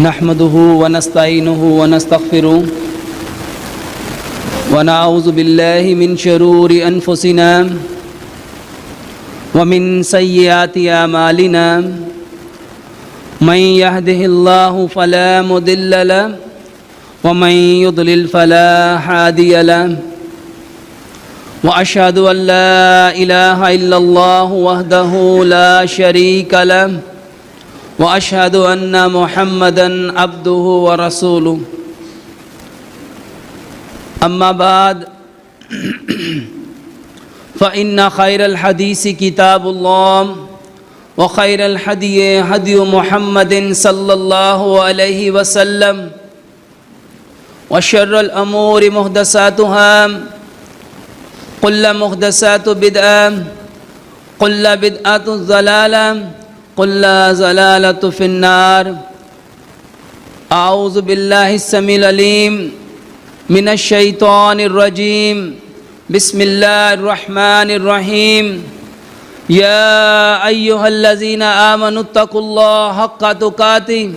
नहमदुहु व नस्तईनुहु व नस्तगफिरुहु व नऊज़ु बिल्लाहि मिन शुरूरि अनफुसिना व मिन सय्यिआति अमालिना मन यहदिहिल्लाहु फला मुदिल्ल लहु व मन युद्लिल फला हादिय लहु व अशहदु अन ला इलाहा इल्लल्लाहु वहदहु ला शरीका लहु व अशहदु अन्ना मुहम्मदन अब्दुहु व रसूलुहु अम्मा बाद फ़इन्न खैरल हदीसी किताबुल्लाह व खैरल हदी हदी मुहम्मदिन सल्लल्लाहु अलैहि वसल्लम व शर्रल अमूरि मुहदसातुहा कुल्लु मुहदसातु बिदअ कुल्लु बिदअतु ज़लाला कुल्लु ज़लालतु फिन्नार। आऊज़ु बिल्लाहि समील अलीम मिनश शैतानिर रजीम। बिस्मिल्लाहिर रहमानिर रहीम। या अय्युहल्लज़ीना आमनुत्तकुल्लाह हक्का तुकातिह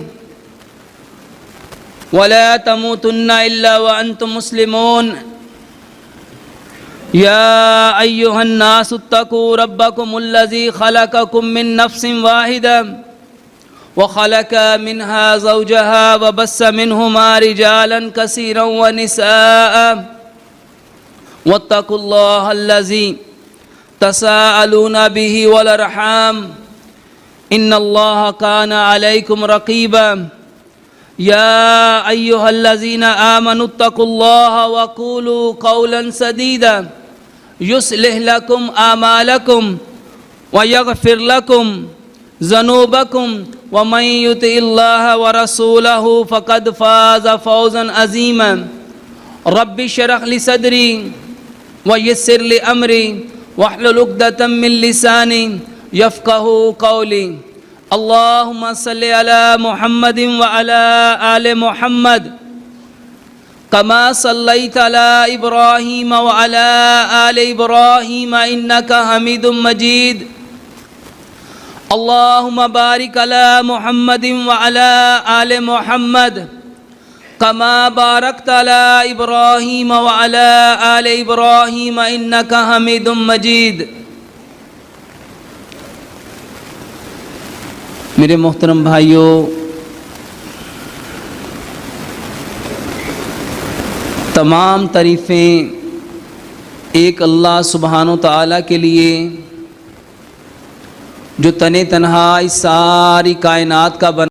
वला तमूतुन्ना इल्ला व अंतुम मुस्लिमून। या अय्युहन्नासुत्तकू रब्बकुमुल्लज़ी खलक़कुम मिन नफ्सिन वाहिदा व खलक़ मिनहा ज़ौजहा व बस्स मिनहुमा रिजालन कसीरन व निसाअ वत्तकुल्लाहल्लज़ी तसाअलूना बिही वल अर्हाम इन्नल्लाहा काना अलैकुम रक़ीबा। या अय्युहल्लज़ीना आमनुत्तकुल्लाहा व क़ूलू क़ौलन सदीदा युस्लिह लकुम आमालकुम व यग़फ़िर लकुम ज़ुनूबकुम व मन युतिइल्लाह व रसूलहु फ़क़द फ़ाज़ फ़ौज़न अज़ीमा। रब्बि इश्रह ली सदरी व यस्सिर ली अमरी वहलुल उक़दतम मिन लिसानी यफ़क़हू क़ौली। अल्लाहुम्मा सल्लि अला मुहम्मदिन व अला आलि मुहम्मद कमा सल्लैता अला इब्राहीम व अला आलि इब्राहीम इन्नका हमीदुम मजीद। अल्लाहुम्मा बारिक अला मुहम्मदिन व अला आलि मुहम्मद कमा बारकता अला इब्राहीम व अला आलि इब्राहीम इन्नका हमीदुम मजीद। मेरे मोहतरम भाइयों, तमाम तारीफ़ें एक अल्लाह सुब्हानो तआला के लिए जो तने तन्हा इस सारी कायनात का